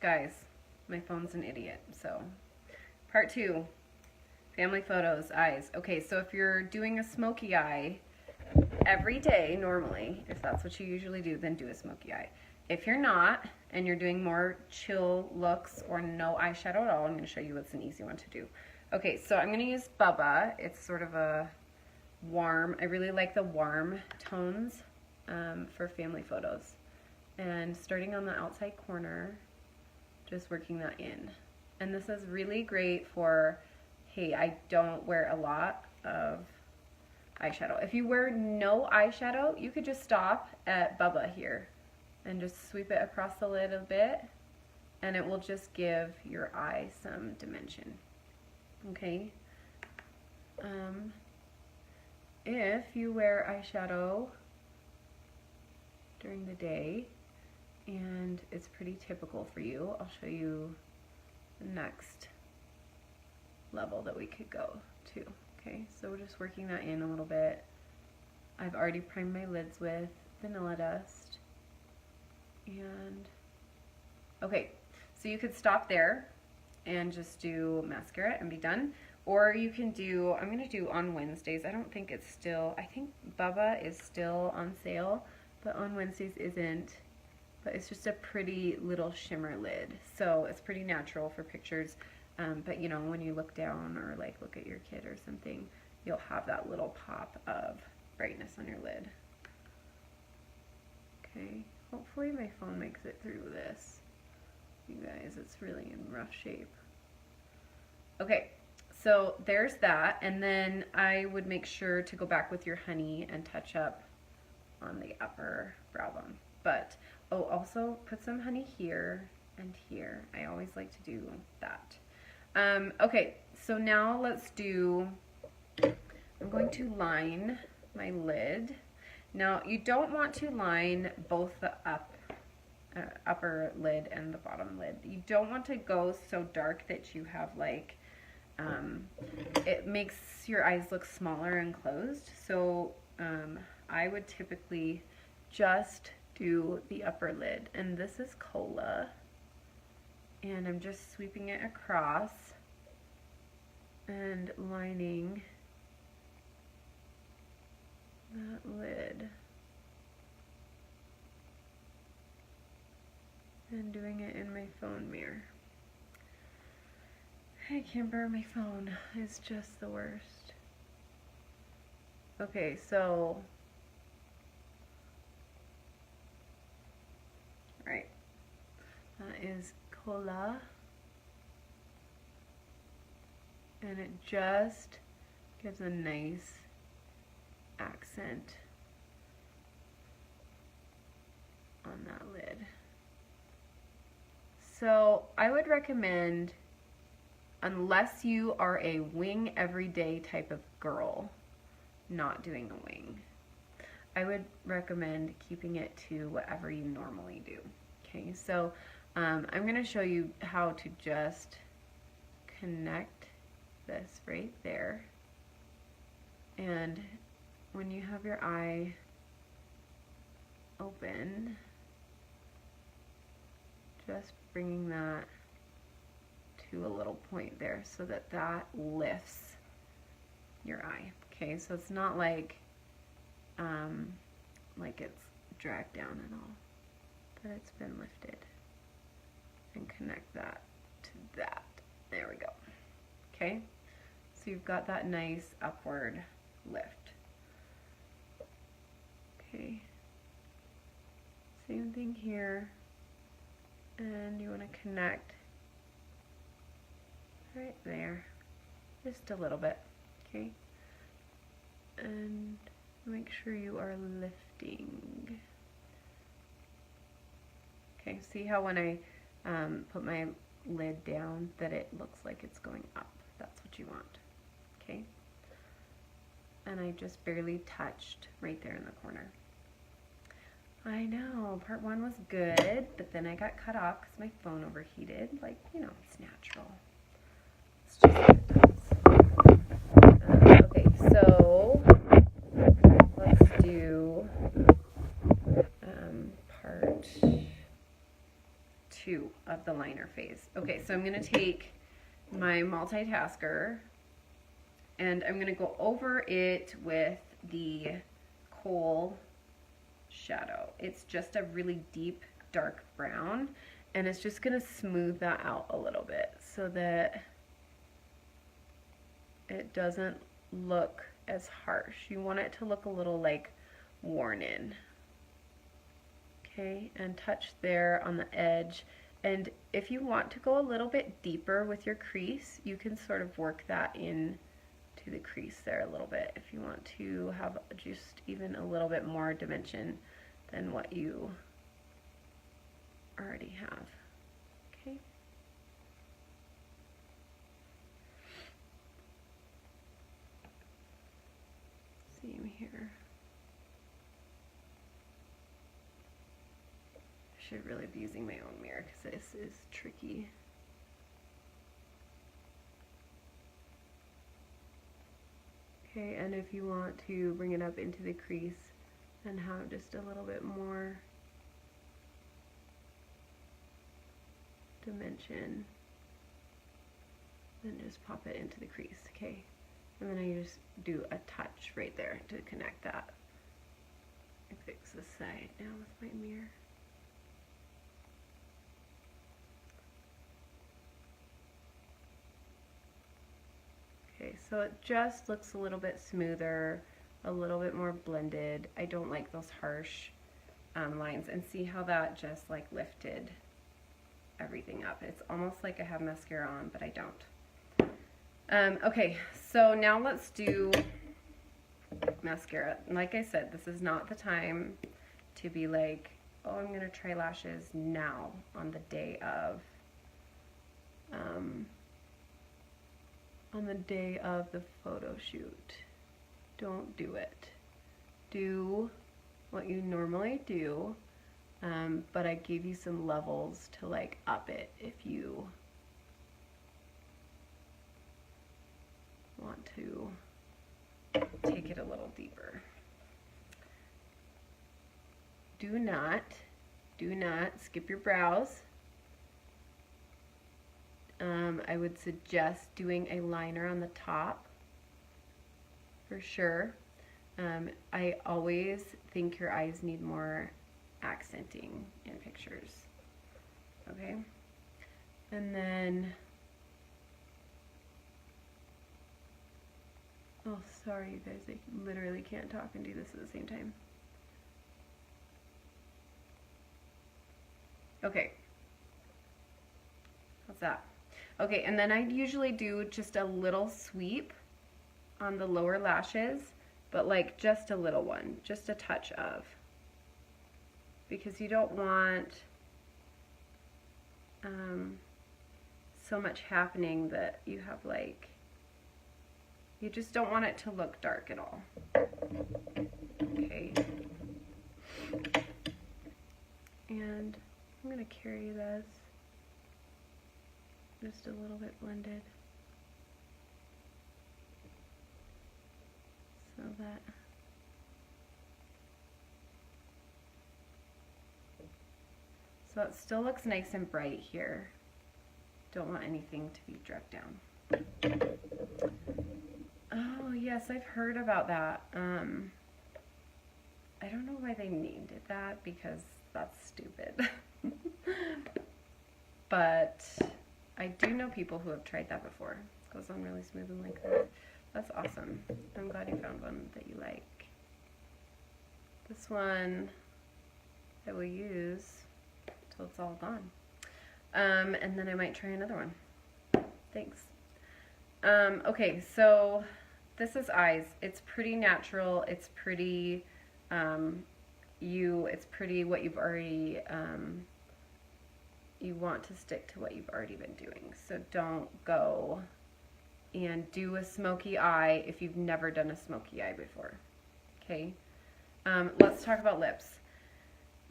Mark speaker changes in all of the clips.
Speaker 1: guys, my phone's an idiot. So, part 2, family photos, eyes. Okay, so if you're doing a smoky eye every day, normally, if that's what you usually do, then do a smoky eye. If you're not, and you're doing more chill looks or no eyeshadow at all, I'm going to show you what's an easy one to do. Okay, so I'm going to use Bubba. It's sort of a warm, I really like the warm tones for family photos. And starting on the outside corner, just working that in. And this is really great for, hey, I don't wear a lot of eyeshadow. If you wear no eyeshadow, you could just stop at Bubba here and just sweep it across the lid a bit, and it will just give your eye some dimension. Okay? If you wear eyeshadow during the day, and it's pretty typical for you, I'll show you the next level that we could go to. Okay, so we're just working that in a little bit. I've already primed my lids with vanilla dust. And okay, so you could stop there and just do mascara and be done. Or you can do, I'm going to do on Wednesdays. I don't think it's still, I think Bubba is still on sale, but on Wednesdays isn't. But it's just a pretty little shimmer lid. So it's pretty natural for pictures. But you know, when you look down or like look at your kid or something, you'll have that little pop of brightness on your lid. Okay, hopefully my phone makes it through this. You guys, it's really in rough shape. Okay, so there's that, and then I would make sure to go back with your honey and touch up on the upper brow bone. But, oh, also put some honey here and here. I always like to do that. Okay, so now let's do, I'm going to line my lid. Now, you don't want to line both the upper lid and the bottom lid. You don't want to go so dark that you have like, it makes your eyes look smaller and closed. So I would typically just do the upper lid. And this is Cola. And I'm just sweeping it across and lining that lid. And doing it in my phone mirror. Hey Kimber, my phone is just the worst. Okay, so, right, that is Cola, and it just gives a nice accent on that lid. So I would recommend, unless you are a wing everyday type of girl, not doing a wing. I would recommend keeping it to whatever you normally do. Okay, so I'm going to show you how to just connect this right there. And when you have your eye open, just bringing that to a little point there so that that lifts your eye. Okay, so it's not like it's dragged down at all, but it's been lifted. And connect that to that. There we go. Okay, so you've got that nice upward lift. Okay, same thing here. And you want to connect right there, just a little bit, okay? And make sure you are lifting. Okay, see how when I put my lid down that it looks like it's going up? That's what you want, okay? And I just barely touched right there in the corner. I know, part 1 was good, but then I got cut off because my phone overheated. Like, you know, it's natural. It's just like it does. Okay, so let's do part 2 of the liner phase. Okay, so I'm going to take my multitasker and I'm going to go over it with the coal shadow. It's just a really deep dark brown, and it's just going to smooth that out a little bit so that it doesn't look as harsh. You want it to look a little like worn in. Okay, and touch there on the edge. And if you want to go a little bit deeper with your crease, you can sort of work that in to the crease there a little bit if you want to have just even a little bit more dimension than what you already have. Okay. Same here. I should really be using my own mirror because this is tricky. Okay, and if you want to bring it up into the crease and have just a little bit more dimension, then just pop it into the crease, okay? And then I just do a touch right there to connect that. I fix this side now with my mirror. Okay, so it just looks a little bit smoother, a little bit more blended. I don't like those harsh lines, and see how that just like lifted everything up. It's almost like I have mascara on, but I don't. Okay, so now let's do mascara. Like I said, this is not the time to be like, oh, I'm gonna try lashes now on the day of the photo shoot. Don't do it. Do what you normally do, but I gave you some levels to like up it if you want to take it a little deeper. Do not skip your brows. I would suggest doing a liner on the top for sure. I always think your eyes need more accenting in pictures. Okay? And then, oh, sorry you guys, I literally can't talk and do this at the same time. Okay. How's that? Okay, and then I usually do just a little sweep on the lower lashes, but like just a little one, just a touch of, because you don't want so much happening that you have like, you just don't want it to look dark at all. Okay. And I'm gonna carry this just a little bit blended so that it still looks nice and bright here. Don't want anything to be drugged down. Oh yes, I've heard about that. I don't know why they named it that, because that's stupid. But I do know people who have tried that before. It goes on really smooth and like that. That's awesome. I'm glad you found one that you like. This one I will use till it's all gone. And then I might try another one. Thanks. Okay, so this is eyes. It's pretty natural. It's pretty it's pretty what you've already you want to stick to what you've already been doing. So don't go and do a smoky eye if you've never done a smoky eye before. Okay, let's talk about lips.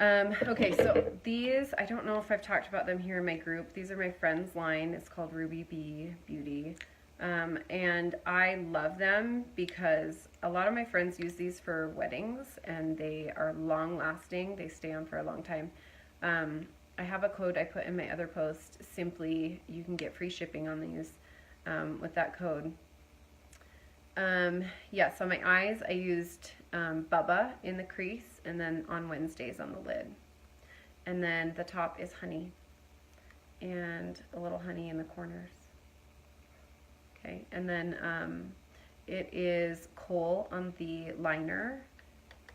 Speaker 1: Okay, so these, I don't know if I've talked about them here in my group. These are my friend's line. It's called Ruby Bee Beauty. And I love them because a lot of my friends use these for weddings and they are long lasting. They stay on for a long time. I have a code I put in my other post. Simply, you can get free shipping on these with that code. Yeah, so my eyes, I used Bubba in the crease, and then on Wednesdays on the lid. And then the top is honey, and a little honey in the corners. Okay, and then it is coal on the liner,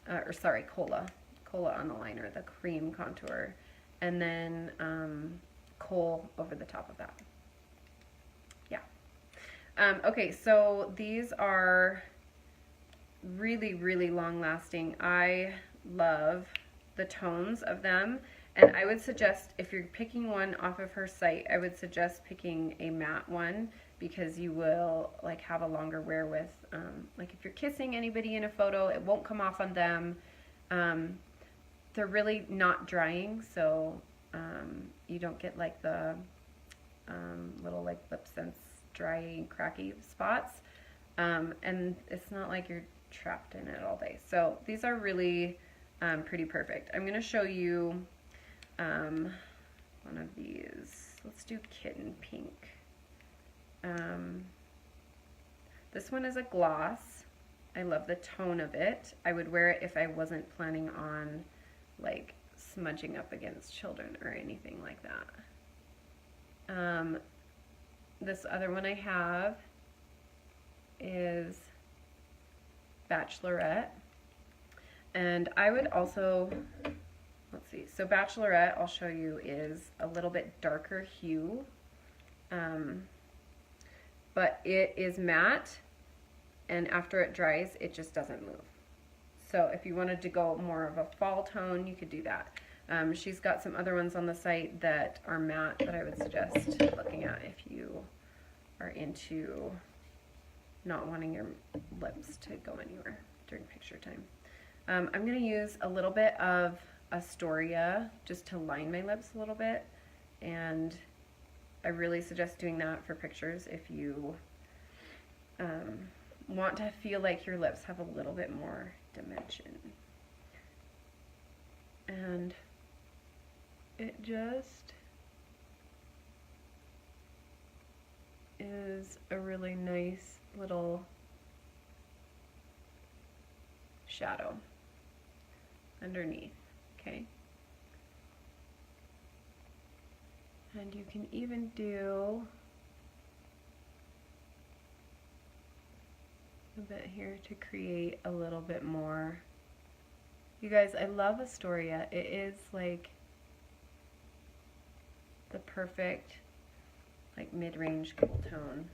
Speaker 1: or sorry, cola on the liner, the cream contour, and then coal over the top of that. Yeah. Okay, so these are really, really long lasting. I love the tones of them, and I would suggest, if you're picking one off of her site, I would suggest picking a matte one, because you will like have a longer wear with, like if you're kissing anybody in a photo, it won't come off on them. They're really not drying, so you don't get like the little like lip sense dry cracky spots, and it's not like you're trapped in it all day. So these are really pretty perfect. I'm going to show you one of these. Let's do kitten pink. This one is a gloss. I love the tone of it. I would wear it if I wasn't planning on like smudging up against children or anything like that. This other one I have is Bachelorette, and I would also, let's see, so Bachelorette, I'll show you, is a little bit darker hue, but it is matte, and after it dries it just doesn't move. So if you wanted to go more of a fall tone, you could do that. She's got some other ones on the site that are matte that I would suggest looking at if you are into not wanting your lips to go anywhere during picture time. I'm going to use a little bit of Astoria just to line my lips a little bit, and I really suggest doing that for pictures if you want to feel like your lips have a little bit more dimension. And it just is a really nice little shadow underneath, okay? And you can even do a bit here to create a little bit more. You guys, I love Astoria. It is like the perfect like mid-range cool tone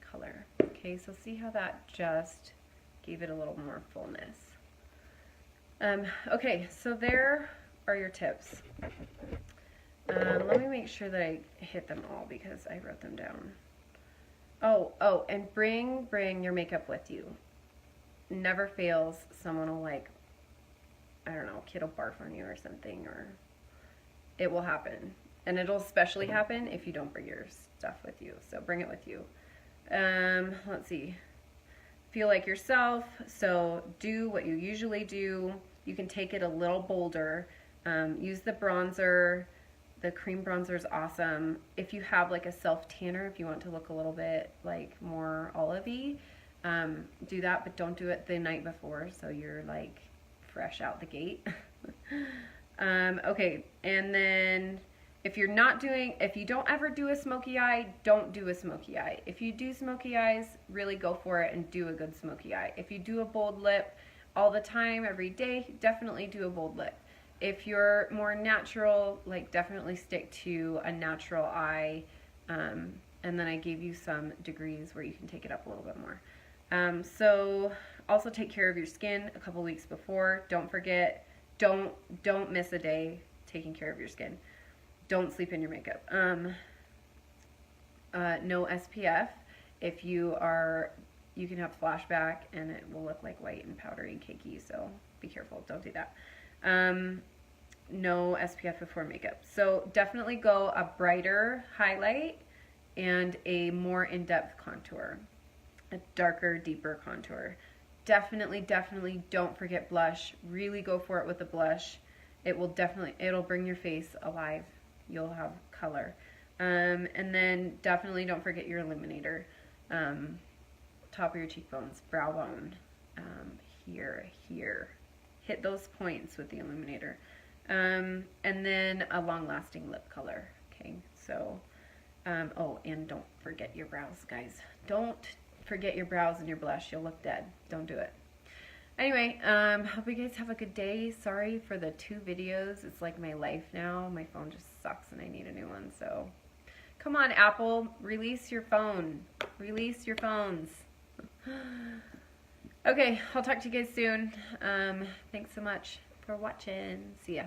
Speaker 1: color. Okay, so see how that just gave it a little more fullness. Okay, so there are your tips. Let me make sure that I hit them all because I wrote them down. Oh, and bring your makeup with you. Never fails. Someone will like, I don't know, kid will barf on you or something, or it will happen. And it'll especially happen if you don't bring your stuff with you. So bring it with you. Let's see. Feel like yourself. So do what you usually do. You can take it a little bolder. Use the bronzer. The cream bronzer is awesome. If you have like a self tanner, if you want to look a little bit like more olivey, do that, but don't do it the night before so you're like fresh out the gate. Okay, and then if you don't ever do a smoky eye, don't do a smoky eye. If you do smoky eyes, really go for it and do a good smoky eye. If you do a bold lip all the time, every day, definitely do a bold lip. If you're more natural, like definitely stick to a natural eye. And then I gave you some degrees where you can take it up a little bit more. So also take care of your skin a couple weeks before. Don't forget, don't miss a day taking care of your skin. Don't sleep in your makeup. No SPF. If you can have flashback and it will look like white and powdery and cakey, so be careful. Don't do that. No SPF before makeup. So definitely go a brighter highlight and a more in-depth contour. A darker, deeper contour. Definitely don't forget blush. Really go for it with the blush. it'll bring your face alive. You'll have color. And then definitely don't forget your illuminator. Top of your cheekbones, brow bone, here. Hit those points with the illuminator. And then a long-lasting lip color. Okay, so, oh, and don't forget your brows, guys. Don't forget your brows and your blush. You'll look dead. Don't do it. Anyway, hope you guys have a good day. Sorry for the 2 videos. It's like my life now. My phone just sucks and I need a new one. So, come on, Apple. Release your phone. Release your phones. Okay, I'll talk to you guys soon. Thanks so much for watching. See ya.